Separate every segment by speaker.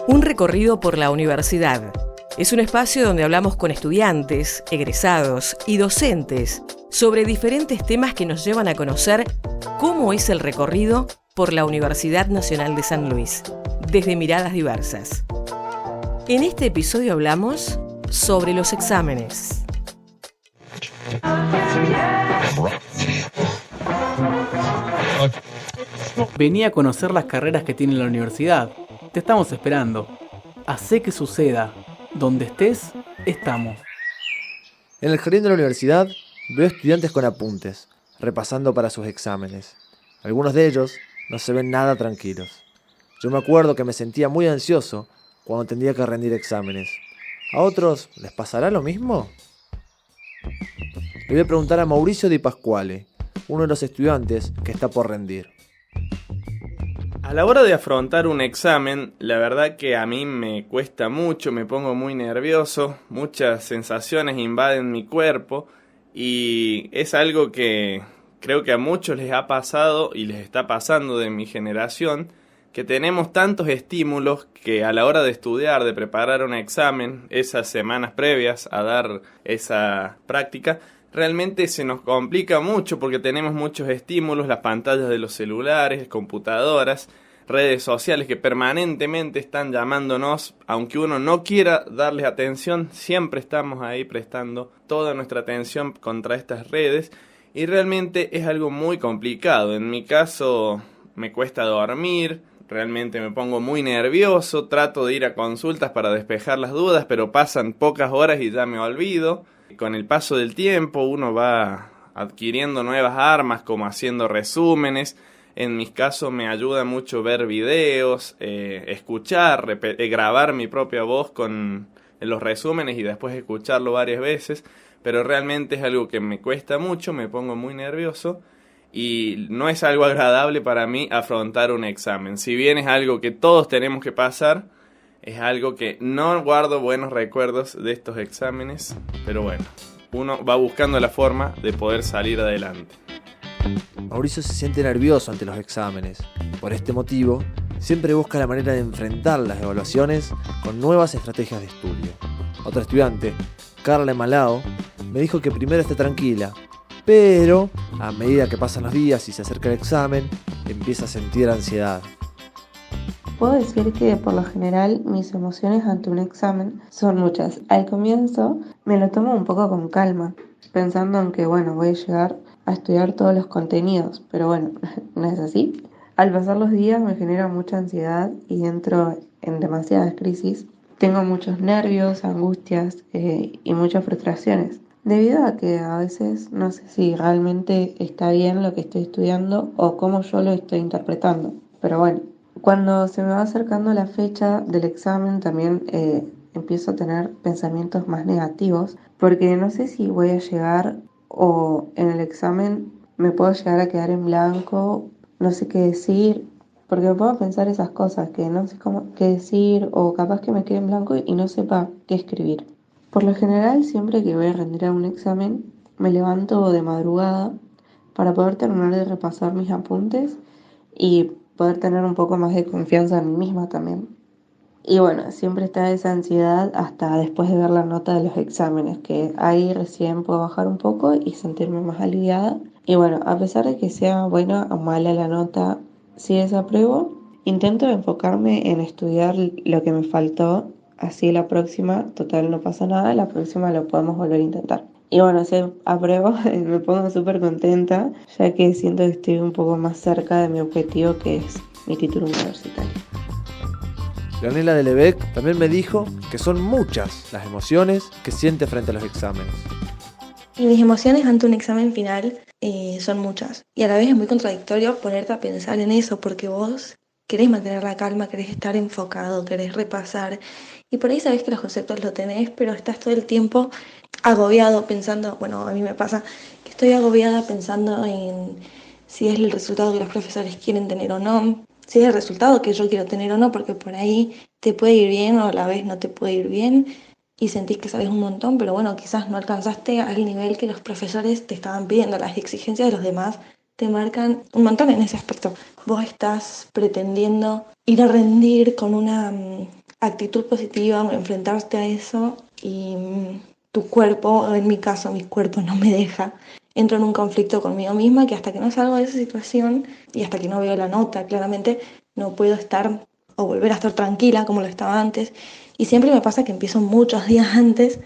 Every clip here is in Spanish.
Speaker 1: Un recorrido por la universidad. Es un espacio donde hablamos con estudiantes, egresados y docentes sobre diferentes temas que nos llevan a conocer cómo es el recorrido por la Universidad Nacional de San Luis, desde miradas diversas. En este episodio hablamos sobre los exámenes.
Speaker 2: Vení a conocer las carreras que tiene la universidad. Te estamos esperando. Hacé que suceda. Donde estés, estamos.
Speaker 3: En el jardín de la universidad veo estudiantes con apuntes, repasando para sus exámenes. Algunos de ellos no se ven nada tranquilos. Yo me acuerdo que me sentía muy ansioso cuando tendría que rendir exámenes. ¿A otros les pasará lo mismo? Le voy a preguntar a Mauricio Di Pasquale, uno de los estudiantes que está por rendir.
Speaker 4: A la hora de afrontar un examen, la verdad que a mí me cuesta mucho, me pongo muy nervioso, muchas sensaciones invaden mi cuerpo y es algo que creo que a muchos les ha pasado y les está pasando de mi generación, que tenemos tantos estímulos que a la hora de estudiar, de preparar un examen, esas semanas previas a dar esa práctica, realmente se nos complica mucho porque tenemos muchos estímulos, las pantallas de los celulares, computadoras, redes sociales que permanentemente están llamándonos, aunque uno no quiera darles atención, siempre estamos ahí prestando toda nuestra atención contra estas redes y realmente es algo muy complicado. En mi caso me cuesta dormir, realmente me pongo muy nervioso, trato de ir a consultas para despejar las dudas, pero pasan pocas horas y ya me olvido. Con el paso del tiempo uno va adquiriendo nuevas armas como haciendo resúmenes. En mis casos me ayuda mucho ver videos, escuchar, grabar mi propia voz con los resúmenes y después escucharlo varias veces, pero realmente es algo que me cuesta mucho, me pongo muy nervioso y no es algo agradable para mí afrontar un examen. Si bien es algo que todos tenemos que pasar, es algo que no guardo buenos recuerdos de estos exámenes, pero bueno, uno va buscando la forma de poder salir adelante.
Speaker 3: Mauricio se siente nervioso ante los exámenes. Por este motivo, siempre busca la manera de enfrentar las evaluaciones con nuevas estrategias de estudio. Otra estudiante, Carla Malao, me dijo que primero esté tranquila, pero a medida que pasan los días y se acerca el examen, empieza a sentir ansiedad.
Speaker 5: Puedo decir que por lo general mis emociones ante un examen son muchas. Al comienzo me lo tomo un poco con calma, pensando en que voy a llegar a estudiar todos los contenidos, pero bueno, no es así. Al pasar los días me genera mucha ansiedad y entro en demasiadas crisis. Tengo muchos nervios, angustias y muchas frustraciones, debido a que a veces no sé si realmente está bien lo que estoy estudiando o cómo yo lo estoy interpretando, pero bueno. Cuando se me va acercando la fecha del examen también empiezo a tener pensamientos más negativos porque no sé si voy a llegar o en el examen me puedo llegar a quedar en blanco, no sé qué decir, porque me puedo pensar esas cosas que no sé qué decir o capaz que me quede en blanco y no sepa qué escribir. Por lo general, siempre que voy a rendir a un examen, me levanto de madrugada para poder terminar de repasar mis apuntes y poder tener un poco más de confianza en mí misma también. Y bueno, siempre está esa ansiedad hasta después de ver la nota de los exámenes, que ahí recién puedo bajar un poco y sentirme más aliviada. Y bueno, a pesar de que sea buena o mala la nota, si desapruebo, intento enfocarme en estudiar lo que me faltó, así la próxima, total no pasa nada, la próxima lo podemos volver a intentar. Y bueno, si apruebo, me pongo súper contenta, ya que siento que estoy un poco más cerca de mi objetivo, que es mi título universitario.
Speaker 3: Leonela de Lebec también me dijo que son muchas las emociones que siente frente a los exámenes.
Speaker 6: Y mis emociones ante un examen final son muchas. Y a la vez es muy contradictorio ponerte a pensar en eso, porque vos querés mantener la calma, querés estar enfocado, querés repasar. Y por ahí sabés que los conceptos lo tenés, pero estás todo el tiempo agobiado pensando, a mí me pasa que estoy agobiada pensando en si es el resultado que los profesores quieren tener o no, si es el resultado que yo quiero tener o no, porque por ahí te puede ir bien o a la vez no te puede ir bien y sentís que sabes un montón, pero quizás no alcanzaste al nivel que los profesores te estaban pidiendo. Las exigencias de los demás te marcan un montón en ese aspecto. Vos estás pretendiendo ir a rendir con una actitud positiva, enfrentarte a eso y tu cuerpo, en mi caso mi cuerpo no me deja. Entro en un conflicto conmigo misma que hasta que no salgo de esa situación y hasta que no veo la nota, claramente no puedo estar o volver a estar tranquila como lo estaba antes. Y siempre me pasa que empiezo muchos días antes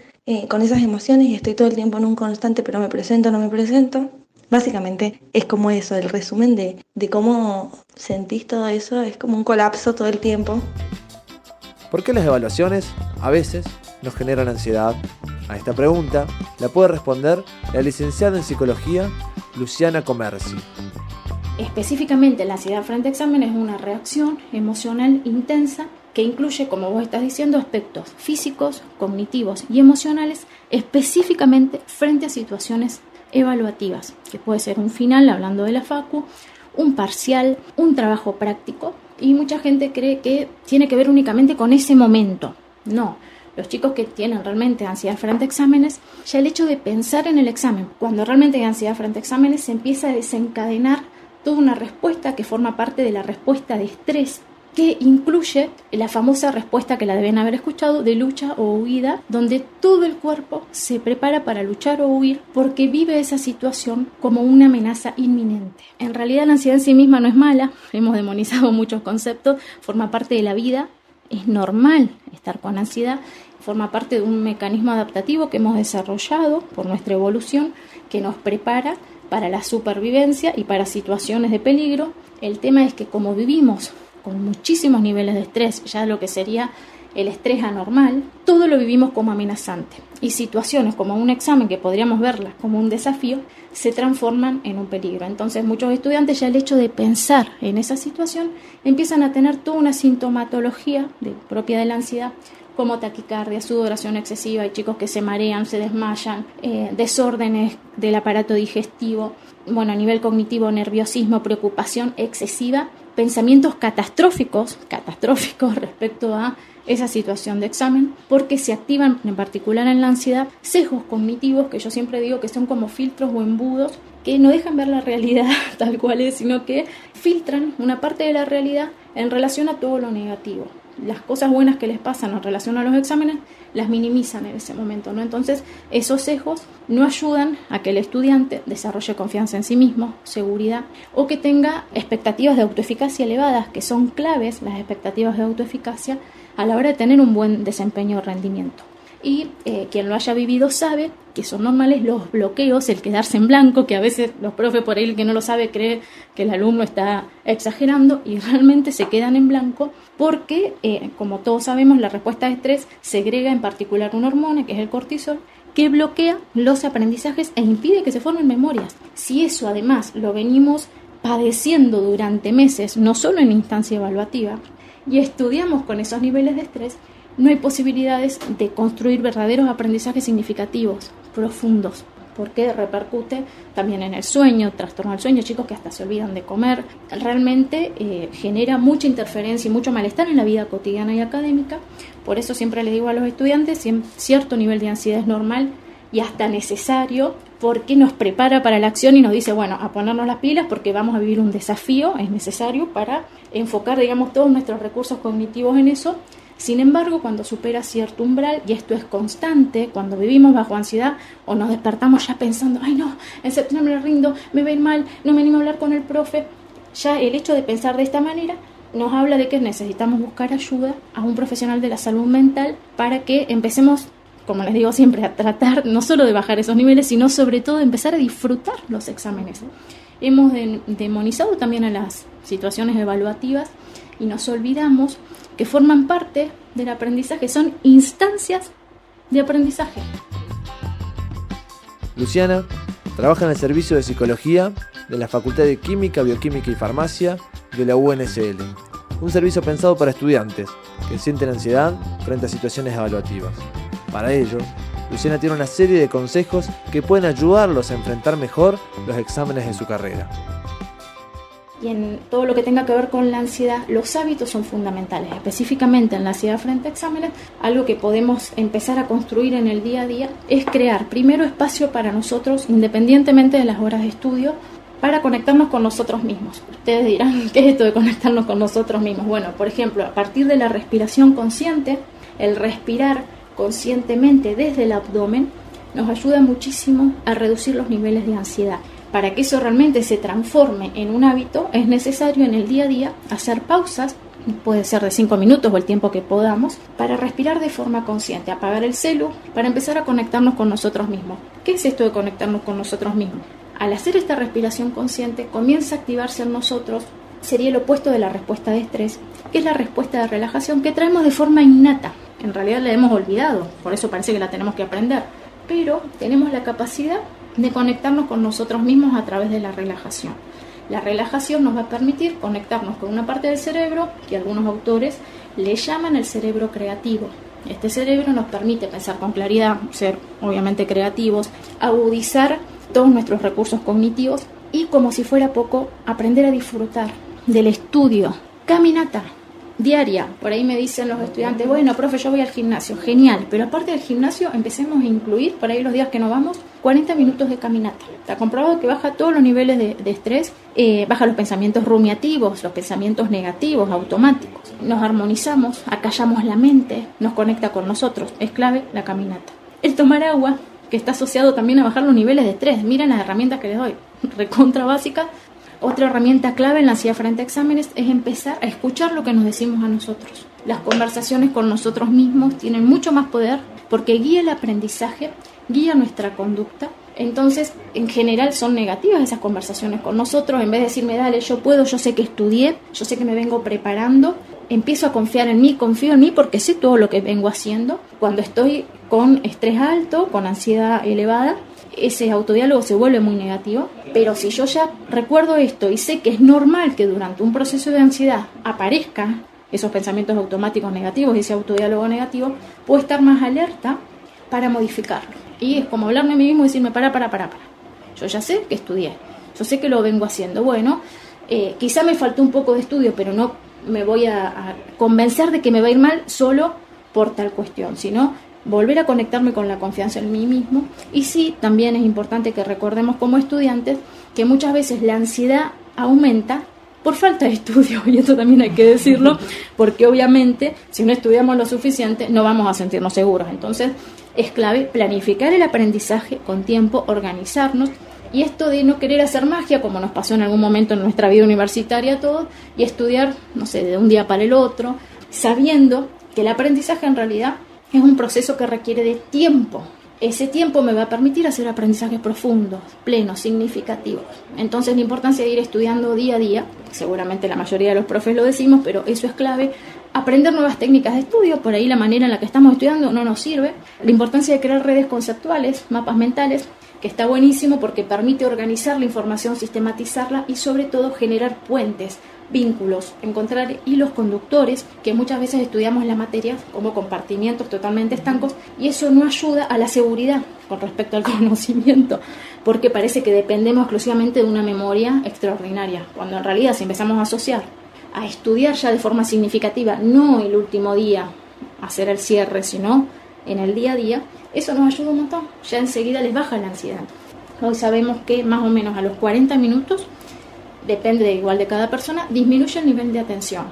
Speaker 6: con esas emociones y estoy todo el tiempo en un constante, pero me presento, no me presento. Básicamente es como eso, el resumen de cómo sentís todo eso, es como un colapso todo el tiempo.
Speaker 3: ¿Por qué las evaluaciones a veces nos generan ansiedad? A esta pregunta la puede responder la licenciada en psicología Luciana Comerci.
Speaker 7: Específicamente, la ansiedad frente a examen es una reacción emocional intensa que incluye, como vos estás diciendo, aspectos físicos, cognitivos y emocionales, específicamente frente a situaciones evaluativas, que puede ser un final, hablando de la facu, un parcial, un trabajo práctico, y mucha gente cree que tiene que ver únicamente con ese momento. No, los chicos que tienen realmente ansiedad frente a exámenes, ya el hecho de pensar en el examen, cuando realmente hay ansiedad frente a exámenes, se empieza a desencadenar toda una respuesta que forma parte de la respuesta de estrés, que incluye la famosa respuesta que la deben haber escuchado de lucha o huida, donde todo el cuerpo se prepara para luchar o huir porque vive esa situación como una amenaza inminente. En realidad la ansiedad en sí misma no es mala, hemos demonizado muchos conceptos, forma parte de la vida, es normal estar con ansiedad, forma parte de un mecanismo adaptativo que hemos desarrollado por nuestra evolución que nos prepara para la supervivencia y para situaciones de peligro. El tema es que como vivimos con muchísimos niveles de estrés, ya lo que sería el estrés anormal, todo lo vivimos como amenazante. Y situaciones como un examen, que podríamos verlas como un desafío, se transforman en un peligro. Entonces muchos estudiantes, ya el hecho de pensar en esa situación, empiezan a tener toda una sintomatología propia de la ansiedad, como taquicardia, sudoración excesiva, hay chicos que se marean, se desmayan, desórdenes del aparato digestivo, a nivel cognitivo, nerviosismo, preocupación excesiva, pensamientos catastróficos respecto a esa situación de examen, porque se activan en particular en la ansiedad sesgos cognitivos que yo siempre digo que son como filtros o embudos que no dejan ver la realidad tal cual es, sino que filtran una parte de la realidad en relación a todo lo negativo. Las cosas buenas que les pasan en relación a los exámenes las minimizan en ese momento, ¿no? Entonces esos sesgos no ayudan a que el estudiante desarrolle confianza en sí mismo, seguridad, o que tenga expectativas de autoeficacia elevadas, que son claves las expectativas de autoeficacia a la hora de tener un buen desempeño o rendimiento. Y quien lo haya vivido sabe que son normales los bloqueos, el quedarse en blanco, que a veces los profes, por ahí el que no lo sabe, cree que el alumno está exagerando y realmente se quedan en blanco porque, como todos sabemos, la respuesta de estrés segrega en particular una hormona, que es el cortisol, que bloquea los aprendizajes e impide que se formen memorias. Si eso además lo venimos padeciendo durante meses, no solo en instancia evaluativa, y estudiamos con esos niveles de estrés, no hay posibilidades de construir verdaderos aprendizajes significativos, profundos, porque repercute también en el sueño, trastorno del sueño, chicos que hasta se olvidan de comer. Realmente genera mucha interferencia y mucho malestar en la vida cotidiana y académica. Por eso siempre le digo a los estudiantes, cierto nivel de ansiedad es normal y hasta necesario, porque nos prepara para la acción y nos dice, a ponernos las pilas porque vamos a vivir un desafío, es necesario para enfocar, todos nuestros recursos cognitivos en eso. Sin embargo, cuando supera cierto umbral, y esto es constante, cuando vivimos bajo ansiedad o nos despertamos ya pensando, en septiembre me rindo, me va a ir mal, no me animo a hablar con el profe, ya el hecho de pensar de esta manera nos habla de que necesitamos buscar ayuda a un profesional de la salud mental para que empecemos, como les digo siempre, a tratar no solo de bajar esos niveles, sino sobre todo de empezar a disfrutar los exámenes. Hemos demonizado también a las situaciones evaluativas y nos olvidamos que forman parte del aprendizaje, son instancias de aprendizaje.
Speaker 3: Luciana trabaja en el servicio de psicología de la Facultad de Química, Bioquímica y Farmacia de la UNSL, un servicio pensado para estudiantes que sienten ansiedad frente a situaciones evaluativas. Para ello, Luciana tiene una serie de consejos que pueden ayudarlos a enfrentar mejor los exámenes de su carrera.
Speaker 7: Y en todo lo que tenga que ver con la ansiedad, los hábitos son fundamentales. Específicamente en la ansiedad frente a exámenes, algo que podemos empezar a construir en el día a día es crear primero espacio para nosotros, independientemente de las horas de estudio, para conectarnos con nosotros mismos. Ustedes dirán, ¿qué es esto de conectarnos con nosotros mismos? Bueno, por ejemplo, a partir de la respiración consciente, el respirar conscientemente desde el abdomen nos ayuda muchísimo a reducir los niveles de ansiedad. Para que eso realmente se transforme en un hábito, es necesario en el día a día hacer pausas, puede ser de 5 minutos o el tiempo que podamos, para respirar de forma consciente, apagar el celu, para empezar a conectarnos con nosotros mismos. ¿Qué es esto de conectarnos con nosotros mismos? Al hacer esta respiración consciente, comienza a activarse en nosotros, sería el opuesto de la respuesta de estrés, que es la respuesta de relajación que traemos de forma innata. En realidad la hemos olvidado, por eso parece que la tenemos que aprender, pero tenemos la capacidad de conectarnos con nosotros mismos a través de la relajación. La relajación nos va a permitir conectarnos con una parte del cerebro que algunos autores le llaman el cerebro creativo. Este cerebro nos permite pensar con claridad, ser obviamente creativos, agudizar todos nuestros recursos cognitivos y, como si fuera poco, aprender a disfrutar del estudio. Caminata diaria. Por ahí me dicen los estudiantes, bueno, profe, yo voy al gimnasio. Genial, pero aparte del gimnasio empecemos a incluir, por ahí los días que no vamos, 40 minutos de caminata. Está comprobado que baja todos los niveles de estrés, baja los pensamientos rumiativos, los pensamientos negativos, automáticos. Nos armonizamos, acallamos la mente, nos conecta con nosotros. Es clave la caminata. El tomar agua, que está asociado también a bajar los niveles de estrés. Miren las herramientas que les doy, recontra básicas. Otra herramienta clave en la ansiedad frente a exámenes es empezar a escuchar lo que nos decimos a nosotros. Las conversaciones con nosotros mismos tienen mucho más poder porque guía el aprendizaje, guía nuestra conducta. Entonces, en general son negativas esas conversaciones con nosotros. En vez de decirme, dale, yo puedo, yo sé que estudié, yo sé que me vengo preparando, empiezo a confiar en mí, confío en mí porque sé todo lo que vengo haciendo. Cuando estoy con estrés alto, con ansiedad elevada, ese autodiálogo se vuelve muy negativo, pero si yo ya recuerdo esto y sé que es normal que durante un proceso de ansiedad aparezcan esos pensamientos automáticos negativos y ese autodiálogo negativo, puedo estar más alerta para modificarlo. Y es como hablarme a mí mismo y decirme, para. Yo ya sé que estudié, yo sé que lo vengo haciendo. Bueno, quizá me faltó un poco de estudio, pero no me voy a convencer de que me va a ir mal solo por tal cuestión, sino volver a conectarme con la confianza en mí mismo. Y sí, también es importante que recordemos como estudiantes que muchas veces la ansiedad aumenta por falta de estudio, y esto también hay que decirlo, porque obviamente si no estudiamos lo suficiente no vamos a sentirnos seguros. Entonces es clave planificar el aprendizaje con tiempo, organizarnos, y esto de no querer hacer magia, como nos pasó en algún momento en nuestra vida universitaria todos, y estudiar, no sé, de un día para el otro, sabiendo que el aprendizaje en realidad es un proceso que requiere de tiempo. Ese tiempo me va a permitir hacer aprendizajes profundos, plenos, significativos. Entonces la importancia de ir estudiando día a día, seguramente la mayoría de los profes lo decimos, pero eso es clave. Aprender nuevas técnicas de estudio, por ahí la manera en la que estamos estudiando no nos sirve. La importancia de crear redes conceptuales, mapas mentales, que está buenísimo porque permite organizar la información, sistematizarla y sobre todo generar puentes, vínculos, encontrar hilos conductores, que muchas veces estudiamos la materia como compartimientos totalmente estancos, y eso no ayuda a la seguridad con respecto al conocimiento, porque parece que dependemos exclusivamente de una memoria extraordinaria, cuando en realidad si empezamos a asociar, a estudiar ya de forma significativa, no el último día hacer el cierre, sino en el día a día, eso nos ayuda un montón, ya enseguida les baja la ansiedad. Hoy sabemos que más o menos a los 40 minutos, depende igual de cada persona, disminuye el nivel de atención.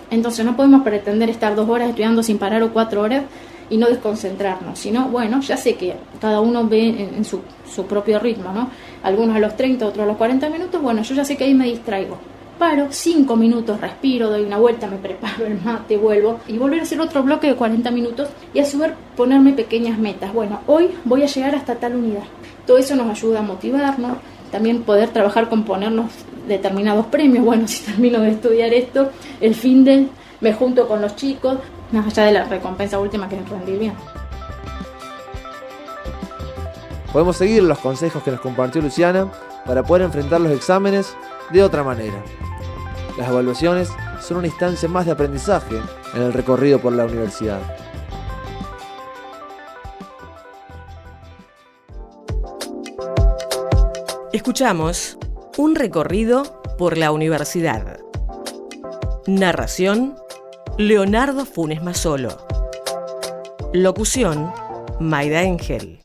Speaker 7: Entonces no podemos pretender estar 2 horas estudiando sin parar o 4 horas y no desconcentrarnos, sino, bueno, ya sé que cada uno ve en su propio ritmo, ¿no? Algunos a los 30, otros a los 40 minutos, bueno, yo ya sé que ahí me distraigo. Paro, 5 minutos, respiro, doy una vuelta, me preparo el mate, vuelvo y volver a hacer otro bloque de 40 minutos y a su vez ponerme pequeñas metas. Bueno, hoy voy a llegar hasta tal unidad. Todo eso nos ayuda a motivarnos, también poder trabajar con ponernos determinados premios. Bueno, si termino de estudiar esto, el fin de me junto con los chicos, más allá de la recompensa última que es rendir bien.
Speaker 3: Podemos seguir los consejos que nos compartió Luciana para poder enfrentar los exámenes de otra manera. Las evaluaciones son una instancia más de aprendizaje en el recorrido por la universidad.
Speaker 1: Escuchamos un recorrido por la universidad. Narración: Leonardo Funes Masolo. Locución: Maida Engel.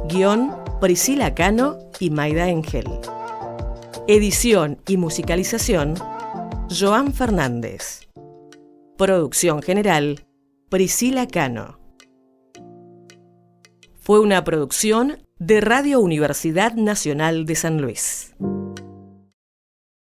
Speaker 1: Guión: Priscila Cano y Maida Engel. Edición y musicalización, Joan Fernández. Producción general, Priscila Cano. Fue una producción de Radio Universidad Nacional de San Luis.